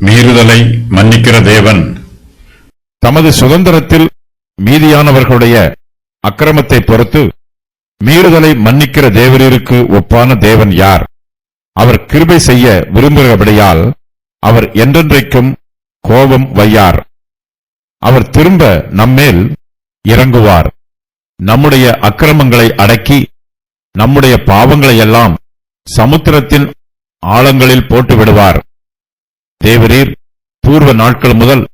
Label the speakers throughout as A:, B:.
A: மீறுதலை மன்னிக்கிற தேவன்
B: தமது சுதந்திரத்தில் மீதியானவர்களுடைய அக்கிரமத்தை பொறுத்து மீறுதலை மன்னிக்கிற தேவரீருக்கு ஒப்பான தேவன் யார்? அவர் கிருபை செய்ய விரும்புகிறபடியால் அவர் என்றென்றைக்கும் கோபம் வையார். அவர் திரும்ப நம்மேல் இறங்குவார். நம்முடைய அக்கிரமங்களை அடக்கி நம்முடைய பாவங்களையெல்லாம் சமுத்திரத்தின் ஆழங்களில் போட்டு விடுவார். தேவரீர் பூர்வ நாட்கள் முதல்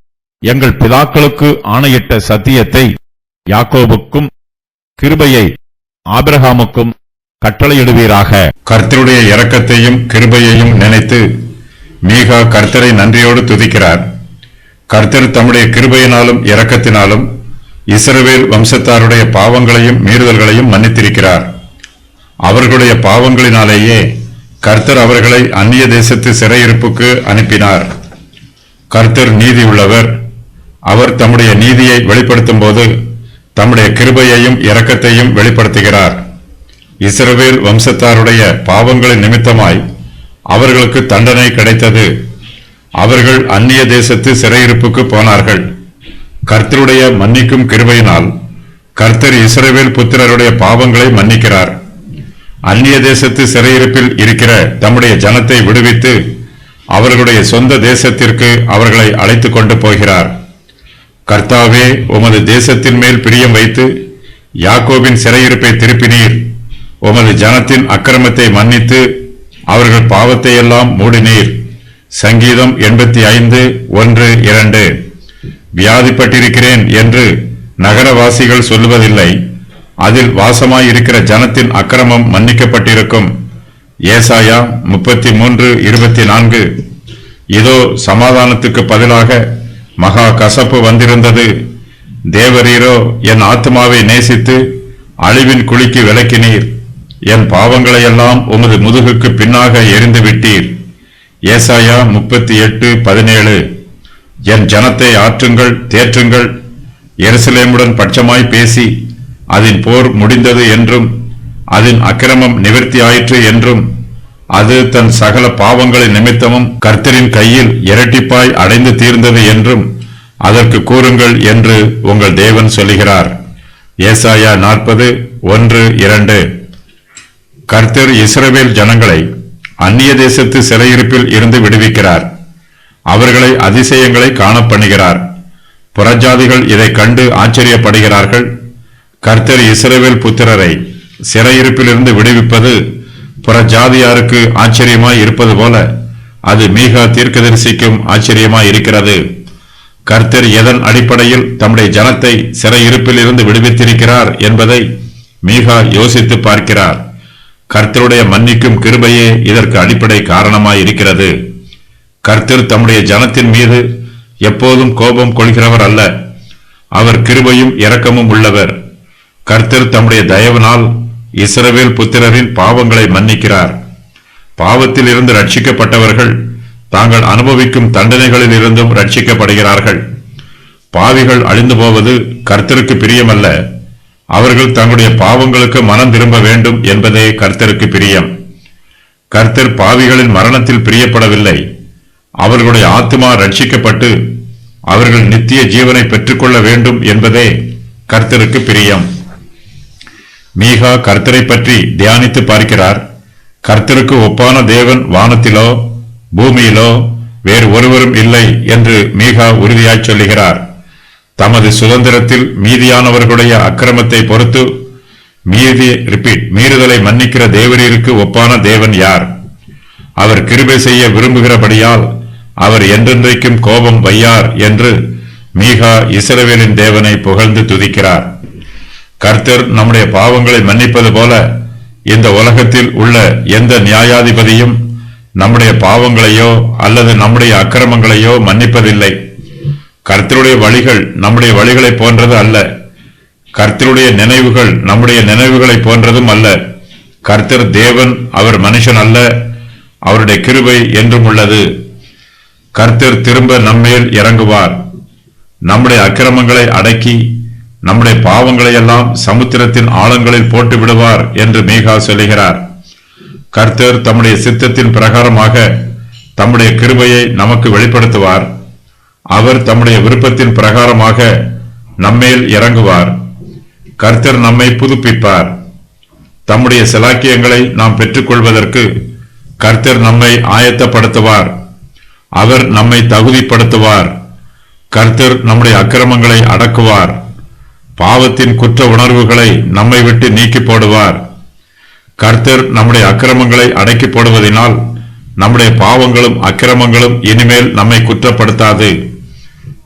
B: எங்கள் பிதாக்களுக்கு ஆணையிட்ட சத்தியத்தை யாக்கோபுக்கும் கிருபையை ஆபிரகாமுக்கும் கட்டளையிடுவீராக.
A: கர்த்தருடைய இரக்கத்தையும் கிருபையையும் நினைத்து மீகா கர்த்தரை நன்றியோடு துதிக்கிறார். கர்த்தர் தம்முடைய கிருபையினாலும் இரக்கத்தினாலும் இஸ்ரவேல் வம்சத்தாருடைய பாவங்களையும் மீறுதல்களையும் மன்னித்திருக்கிறார். அவர்களுடைய பாவங்களினாலேயே கர்த்தர் அவர்களை அந்நிய தேசத்து சிறையிருப்புக்கு அனுப்பினார். கர்த்தர் நீதி உள்ளவர். அவர் தம்முடைய நீதியை வெளிப்படுத்தும் போது தம்முடைய கிருபையையும் இரக்கத்தையும் வெளிப்படுத்துகிறார். இஸ்ரவேல் வம்சத்தாருடைய பாவங்களின் நிமித்தமாய் அவர்களுக்கு தண்டனை கிடைத்தது. அவர்கள் அந்நிய தேசத்து சிறையிருப்புக்கு போனார்கள். கர்த்தருடைய மன்னிக்கும் கிருபையினால் கர்த்தர் இஸ்ரவேல் புத்திரருடைய பாவங்களை மன்னிக்கிறார். அந்நிய தேசத்து சிறையிருப்பில் இருக்கிற தம்முடைய ஜனத்தை விடுவித்து அவர்களுடைய சொந்த தேசத்திற்கு அவர்களை அழைத்துக் கொண்டு போகிறார். கர்த்தாவே, உமது தேசத்தின் மேல் பிரியம் வைத்து யாக்கோபின் சிறையிருப்பை திருப்பினீர். உமது ஜனத்தின் அக்கிரமத்தை மன்னித்து அவர்கள் பாவத்தை எல்லாம் மூடினீர். சங்கீதம் 85:1-2. வியாதிப்பட்டிருக்கிறேன் என்று நகரவாசிகள் சொல்லுவதில்லை. அதில் வாசமாயிருக்கிற ஜனத்தின் அக்கிரமம் மன்னிக்கப்பட்டிருக்கும். ஏசாயா 33:24. இதோ சமாதானத்துக்கு பதிலாக மகா கசப்பு வந்திருந்தது. தேவரீரோ என் ஆத்மாவை நேசித்து அழிவின் குழிக்கு விலக்கினீர். என் பாவங்களையெல்லாம் உமது முதுகுக்கு பின்னாக எரிந்து விட்டீர். ஏசாயா 38:17. என் ஜனத்தை ஆற்றுங்கள், தேற்றுங்கள். எருசலேமுடன் பட்சமாய் பேசி அதன் போர் முடிந்தது என்றும் அதன் அக்கிரமம் நிவர்த்தியாயிற்று என்றும் அது தன் சகல பாவங்களின் நிமித்தமும் கர்த்தரின் கையில் இரட்டிப்பாய் அடைந்து தீர்ந்தது என்றும் அதற்கு கூறுங்கள் என்று உங்கள் தேவன் சொல்லுகிறார். ஏசாயா 40:1-2. கர்த்தர் இஸ்ரவேல் ஜனங்களை அந்நிய தேசத்து சிறையிருப்பில் இருந்து விடுவிக்கிறார். அவர்களை அதிசயங்களை காணப்பண்ணுகிறார். புறஜாதிகள் இதை கண்டு ஆச்சரியப்படுகிறார்கள். கர்த்தர் இஸ்ரவேல் புத்திரரை சிறையிருப்பிலிருந்து விடுவிப்பது புறஜாதியாருக்கு ஆச்சரியமாய் இருப்பது போல அது மீகா தீர்க்கதரிசிக்கும் ஆச்சரியமாய் இருக்கிறது. கர்த்தர் எதன் அடிப்படையில் தம்முடைய ஜனத்தை சிறையிருப்பில் இருந்து விடுவித்திருக்கிறார் என்பதை மீகா யோசித்து பார்க்கிறார். கர்த்தருடைய மன்னிக்கும் கிருபையே இதற்கு அடிப்படை காரணமாய் இருக்கிறது. கர்த்தர் தம்முடைய ஜனத்தின் மீது எப்போதும் கோபம் கொள்கிறவர் அல்ல. அவர் கிருபையும் இரக்கமும் உள்ளவர். கர்த்தர் தம்முடைய தயவினால் இஸ்ரவேல் புத்திரரின் பாவங்களை மன்னிக்கிறார். பாவத்தில் இருந்து ரட்சிக்கப்பட்டவர்கள் தாங்கள் அனுபவிக்கும் தண்டனைகளில் இருந்தும் ரட்சிக்கப்படுகிறார்கள். பாவிகள் அழிந்து போவது கர்த்தருக்கு பிரியமல்ல. அவர்கள் தங்களுடைய பாவங்களுக்கு மனம் திரும்ப வேண்டும் என்பதே கர்த்தருக்கு பிரியம். கர்த்தர் பாவிகளின் மரணத்தில் பிரியப்படவில்லை. அவர்களுடைய ஆத்துமா ரட்சிக்கப்பட்டு அவர்கள் நித்திய ஜீவனை பெற்றுக்கொள்ள வேண்டும் என்பதே கர்த்தருக்கு பிரியம். மீகா கர்த்தரை பற்றி தியானித்து பார்க்கிறார். கர்த்தருக்கு ஒப்பான தேவன் வானத்திலோ பூமியிலோ வேறு ஒருவரும் இல்லை என்று மீகா உறுதியாய் சொல்லுகிறார். தமது சுதந்திரத்தில் மீதியானவர்களுடைய அக்கிரமத்தை பொறுத்து மீறுதலை மன்னிக்கிற தேவரீருக்கு ஒப்பான தேவன் யார்? அவர் கிருபை செய்ய விரும்புகிறபடியால் அவர் என்றென்றைக்கும் கோபம் வையார் என்று மீகா இஸ்ரவேலின் தேவனை புகழ்ந்து துதிக்கிறார். கர்த்தர் நம்முடைய பாவங்களை மன்னிப்பது போல இந்த உலகத்தில் உள்ள எந்த நியாயாதிபதியும் நம்முடைய பாவங்களையோ அல்லது நம்முடைய அக்கிரமங்களையோ மன்னிப்பதில்லை. கர்த்தருடைய வழிகள் நம்முடைய வழிகளை போன்றது அல்ல. கர்த்தருடைய நினைவுகள் நம்முடைய நினைவுகளை போன்றதும் அல்ல. கர்த்தர் தேவன், அவர் மனுஷன் அல்ல. அவருடைய கிருபை என்றும் உள்ளது. கர்த்தர் திரும்ப நம்மேல் இறங்குவார். நம்முடைய அக்கிரமங்களை அடக்கி நம்முடைய பாவங்களை எல்லாம் சமுத்திரத்தின் ஆழங்களில் போட்டு விடுவார் என்று மீகா சொல்லுகிறார். கர்த்தர் தம்முடைய சித்தத்தின் பிரகாரமாக தம்முடைய கிருபையை நமக்கு வெளிப்படுத்துவார். அவர் தம்முடைய விருப்பத்தின் பிரகாரமாக நம்மேல் இறங்குவார். கர்த்தர் நம்மை புதுப்பிப்பார். தம்முடைய சிலாக்கியங்களை நாம் பெற்றுக்கொள்வதற்கு கர்த்தர் நம்மை ஆயத்தப்படுத்துவார். அவர் நம்மை தகுதிப்படுத்துவார். கர்த்தர் நம்முடைய அக்கிரமங்களை அடக்குவார். பாவத்தின் குற்ற உணர்வுகளை நம்மை விட்டு நீக்கி போடுவார். கர்த்தர் நம்முடைய அக்கிரமங்களை அடக்கி போடுவதனால் நம்முடைய பாவங்களும் அக்கிரமங்களும் இனிமேல் நம்மை குற்றப்படுத்தாது.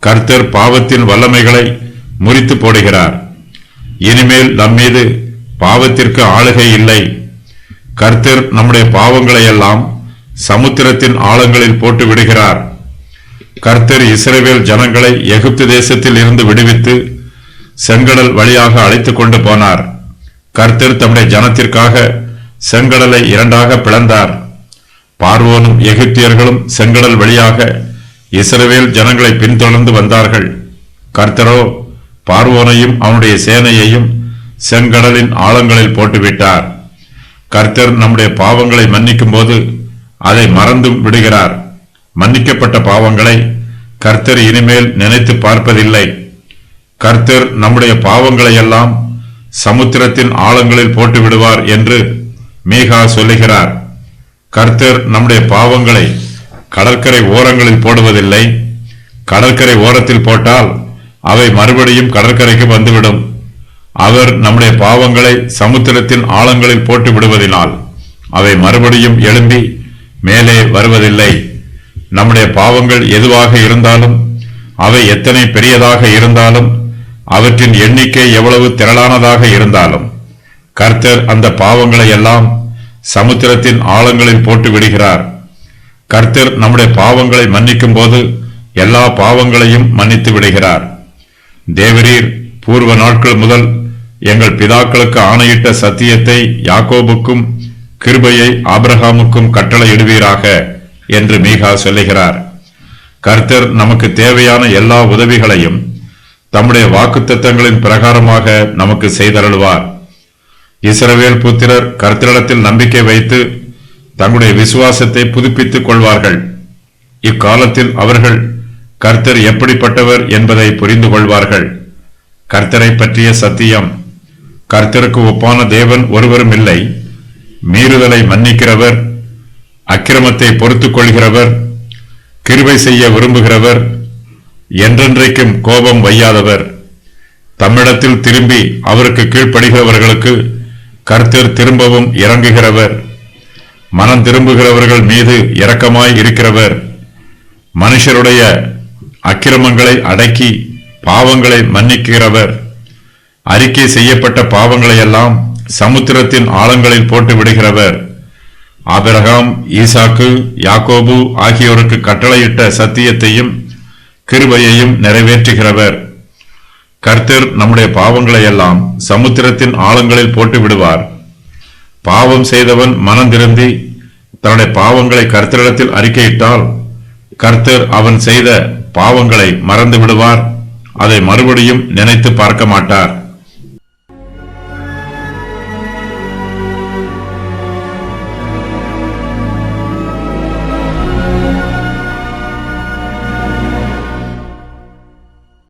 A: கர்த்தர் பாவத்தின் வல்லமைகளை முறித்து போடுகிறார். இனிமேல் நம்மீது பாவத்திற்கு ஆளுகை இல்லை. கர்த்தர் நம்முடைய பாவங்களை எல்லாம் சமுத்திரத்தின் ஆழங்களில் போட்டு விடுகிறார். கர்த்தர் இஸ்ரவேல் ஜனங்களை எகிப்து தேசத்தில் இருந்து விடுவித்து செங்கடல் வழியாக அழைத்துக் கொண்டு போனார். கர்த்தர் தம்முடைய ஜனத்திற்காக செங்கடலை இரண்டாக பிளந்தார். பார்வோனும் எகிப்தியர்களும் செங்கடல் வழியாக இஸ்ரவேல் ஜனங்களை பின்தொடர்ந்து வந்தார்கள். கர்த்தரோ பார்வோனையும் அவனுடைய சேனையையும் செங்கடலின் ஆழங்களில் போட்டுவிட்டார். கர்த்தர் நம்முடைய பாவங்களை மன்னிக்கும் போது அதை மறந்தும் விடுகிறார். மன்னிக்கப்பட்ட பாவங்களை கர்த்தர் இனிமேல் நினைத்து பார்ப்பதில்லை. கர்த்தர் நம்முடைய பாவங்களை எல்லாம் சமுத்திரத்தின் ஆழங்களில் போட்டு விடுவார் என்று மீகா சொல்லுகிறார். கர்த்தர் நம்முடைய பாவங்களை கடற்கரை ஓரங்களில் போடுவதில்லை. கடற்கரை ஓரத்தில் போட்டால் அவை மறுபடியும் கடற்கரைக்கு வந்துவிடும். அவர் நம்முடைய பாவங்களை சமுத்திரத்தின் ஆழங்களில் போட்டு விடுவதினால் அவை மறுபடியும் எழும்பி மேலே வருவதில்லை. நம்முடைய பாவங்கள் எதுவாக இருந்தாலும், அவை எத்தனை பெரியதாக இருந்தாலும், அவற்றின் எண்ணிக்கை எவ்வளவு திரளானதாக இருந்தாலும், கர்த்தர் அந்த பாவங்களை எல்லாம் சமுத்திரத்தின் ஆழங்களில் போட்டு விடுகிறார். கர்த்தர் நம்முடைய பாவங்களை மன்னிக்கும் போது எல்லா பாவங்களையும் மன்னித்து விடுகிறார். தேவரீர் பூர்வ நாட்கள் முதல் எங்கள் பிதாக்களுக்கு ஆணையிட்ட சத்தியத்தை யாக்கோபுக்கும் கிருபையை ஆபிரகாமுக்கும் கட்டளையிடுவீராக என்று மீகா சொல்லுகிறார். கர்த்தர் நமக்கு தேவையான எல்லா உதவிகளையும் தம்முடைய வாக்குத்தத்தங்களின் பிரகாரமாக நமக்கு செய்தருளுவார். இஸ்ரவேல் புத்திரர் கர்த்தரிடத்தில் நம்பிக்கை வைத்து தங்களுடைய விசுவாசத்தை புதுப்பித்துக் கொள்வார்கள். இக்காலத்தில் அவர்கள் கர்த்தர் எப்படிப்பட்டவர் என்பதை புரிந்து கொள்வார்கள். கர்த்தரை பற்றிய சத்தியம். கர்த்தருக்கு ஒப்பான தேவன் ஒருவரும் இல்லை. மீறுதலை மன்னிக்கிறவர், அக்கிரமத்தை பொறுத்துக் கொள்கிறவர், கிருபை செய்ய விரும்புகிறவர், என்றென்றைக்கும் கோபம் வையாதவர். தம்மிடத்தில் திரும்பி அவருக்கு கீழ்ப்படுகிறவர்களுக்கு கர்த்தர் திரும்பவும் இறங்குகிறவர். மனம் திரும்புகிறவர்கள் மீது இரக்கமாய் இருக்கிறவர். மனுஷருடைய அக்கிரமங்களை அடக்கி பாவங்களை மன்னிக்கிறவர். அறிக்கை செய்யப்பட்ட பாவங்களை எல்லாம் சமுத்திரத்தின் ஆழங்களில் போட்டு விடுகிறவர். ஆபிரகாம், ஈசாக்கு, யாக்கோபு ஆகியோருக்கு கட்டளையிட்ட சத்தியத்தையும் கிருபையையும் நிறைவேற்றுகிறவர். கர்த்தர் நம்முடைய பாவங்களை எல்லாம் சமுத்திரத்தின் ஆழங்களில் போட்டு விடுவார். பாவம் செய்தவன் மனம் திருந்தி தன்னுடைய பாவங்களை கர்த்தரிடத்தில் அறிக்கையிட்டால் கர்த்தர் அவன் செய்த பாவங்களை மறந்து விடுவார். அதை மறுபடியும் நினைத்து பார்க்க மாட்டார்.